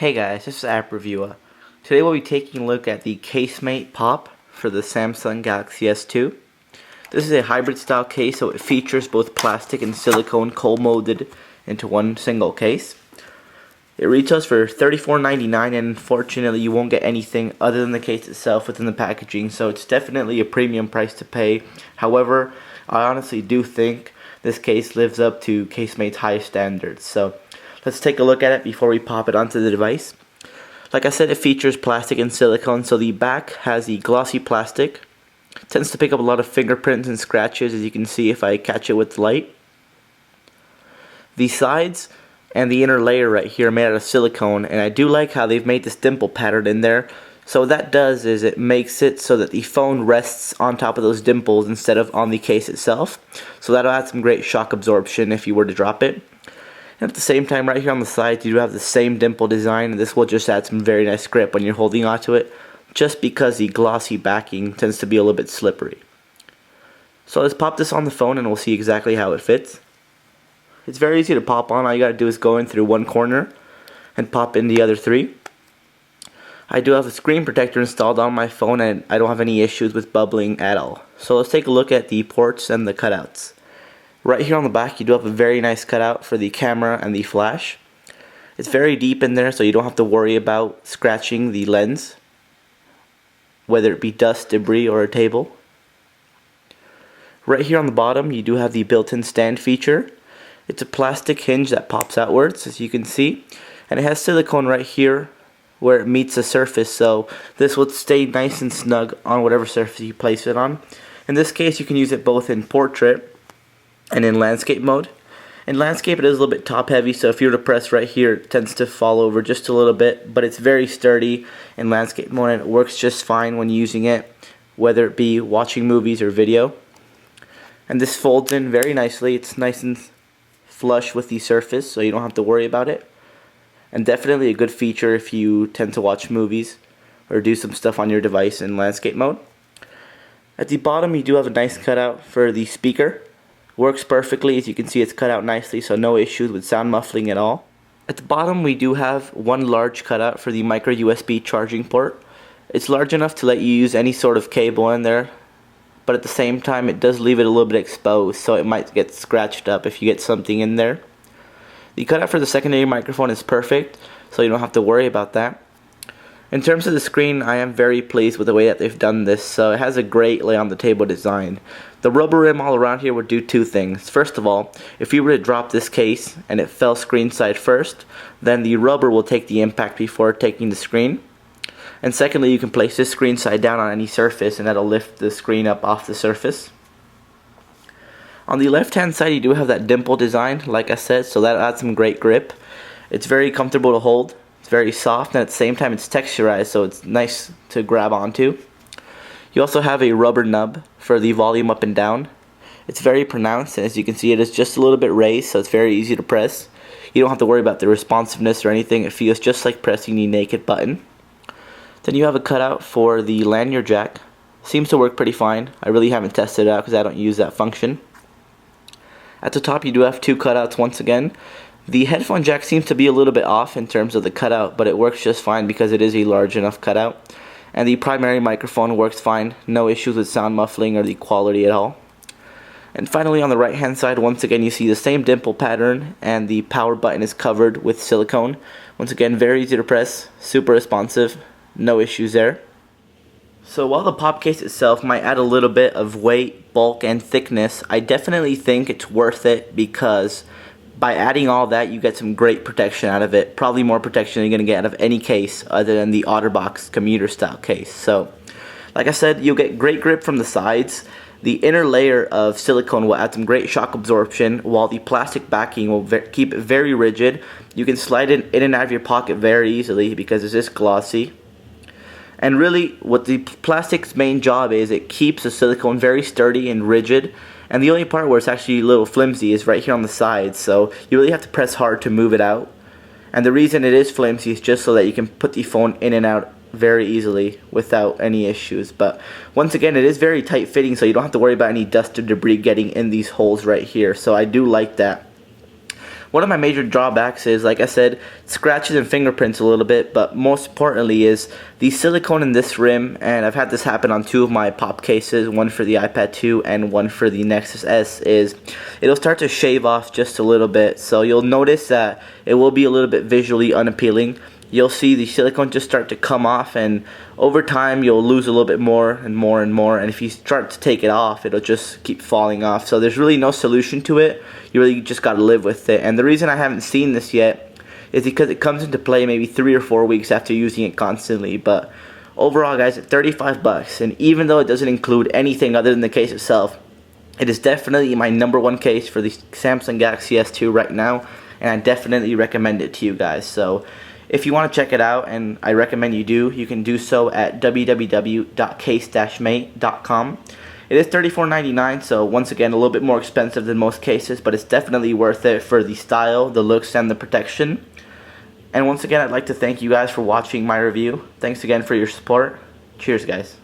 Hey guys, this is App Reviewer. Today we'll be taking a look at the casemate pop for the Samsung Galaxy S2. This is a hybrid style case, so it features both plastic and silicone cold-molded into one single case. It retails for $34.99, and unfortunately you won't get anything other than the case itself within the packaging, so it's definitely a premium price to pay. However, I honestly do think this case lives up to Casemate's highest standards. So let's take a look at it before we pop it onto the device. Like I said, it features plastic and silicone, so the back has the glossy plastic. It tends to pick up a lot of fingerprints and scratches, as you can see if I catch it with light. The sides and the inner layer right here are made out of silicone, and I do like how they've made this dimple pattern in there. So what that does is it makes it so that the phone rests on top of those dimples instead of on the case itself. So that'll add some great shock absorption if you were to drop it. And at the same time, right here on the side, you do have the same dimple design, and this will just add some very nice grip when you're holding onto it, just because the glossy backing tends to be a little bit slippery. So let's pop this on the phone and we'll see exactly how it fits. It's very easy to pop on. All you gotta do is go in through one corner and pop in the other three. I do have a screen protector installed on my phone, and I don't have any issues with bubbling at all. So let's take a look at the ports and the cutouts. Right here on the back, you do have a very nice cutout for the camera and the flash. It's very deep in there, so you don't have to worry about scratching the lens, whether it be dust, debris, or a table. Right here on the bottom, you do have the built-in stand feature. It's a plastic hinge that pops outwards, as you can see, and it has silicone right here where it meets the surface, so this will stay nice and snug on whatever surface you place it on. In this case, you can use it both in portrait and in landscape mode. In landscape, it is a little bit top heavy, so if you were to press right here, it tends to fall over just a little bit, but it's very sturdy in landscape mode, and it works just fine when using it, whether it be watching movies or video. And this folds in very nicely. It's nice and flush with the surface, so you don't have to worry about it. And definitely a good feature if you tend to watch movies or do some stuff on your device in landscape mode. At the bottom, you do have a nice cutout for the speaker. Works perfectly. As you can see, it's cut out nicely, so no issues with sound muffling at all. At the bottom, we do have one large cutout for the micro USB charging port. It's large enough to let you use any sort of cable in there, but at the same time it does leave it a little bit exposed, so it might get scratched up if you get something in there. The cutout for the secondary microphone is perfect, so you don't have to worry about that. In terms of the screen, I am very pleased with the way that they've done this. So it has a great lay on the table design. The rubber rim all around here would do two things. First of all, if you were to drop this case and it fell screen side first, then the rubber will take the impact before taking the screen. And secondly, you can place this screen side down on any surface, and that'll lift the screen up off the surface. On the left hand side, you do have that dimple design, like I said, so that adds some great grip. It's very comfortable to hold. It's very soft, and at the same time it's texturized, so it's nice to grab onto. You also have a rubber nub for the volume up and down. It's very pronounced, and as you can see, it is just a little bit raised, so it's very easy to press. You don't have to worry about the responsiveness or anything. It feels just like pressing the naked button. Then you have a cutout for the lanyard jack. Seems to work pretty fine. I really haven't tested it out because I don't use that function. At the top, you do have two cutouts once again. The headphone jack seems to be a little bit off in terms of the cutout, but it works just fine because it is a large enough cutout. And the primary microphone works fine. No issues with sound muffling or the quality at all. And finally, on the right hand side, once again you see the same dimple pattern, and the power button is covered with silicone. Once again, very easy to press, super responsive, no issues there. So while the pop case itself might add a little bit of weight, bulk, and thickness, I definitely think it's worth it because by adding all that, you get some great protection out of it. Probably more protection than you're going to get out of any case other than the OtterBox commuter style case. So, like I said, you'll get great grip from the sides. The inner layer of silicone will add some great shock absorption, while the plastic backing will keep it very rigid. You can slide it in and out of your pocket very easily because it's just glossy. And really, what the plastic's main job is, it keeps the silicone very sturdy and rigid. And the only part where it's actually a little flimsy is right here on the sides. So you really have to press hard to move it out. And the reason it is flimsy is just so that you can put the phone in and out very easily without any issues. But once again, it is very tight fitting, so you don't have to worry about any dust or debris getting in these holes right here. So I do like that. One of my major drawbacks is, like I said, scratches and fingerprints a little bit, but most importantly is the silicone in this rim, and I've had this happen on 2 of my pop cases, one for the iPad 2 and one for the Nexus S, is it'll start to shave off just a little bit. So you'll notice that it will be a little bit visually unappealing. You'll see the silicone just start to come off, and over time you'll lose a little bit more and more and more, and if you start to take it off, it'll just keep falling off. So there's really no solution to it. You really just got to live with it. And the reason I haven't seen this yet is because it comes into play maybe 3 or 4 weeks after using it constantly. But overall, guys, at 35 bucks, and even though it doesn't include anything other than the case itself, it is definitely my #1 case for the Samsung Galaxy S2 right now, and I definitely recommend it to you guys. So if you want to check it out, and I recommend you do, you can do so at www.case-mate.com. It is $34.99, so once again a little bit more expensive than most cases, but it's definitely worth it for the style, the looks, and the protection. And once again, I'd like to thank you guys for watching my review. Thanks again for your support. Cheers, guys.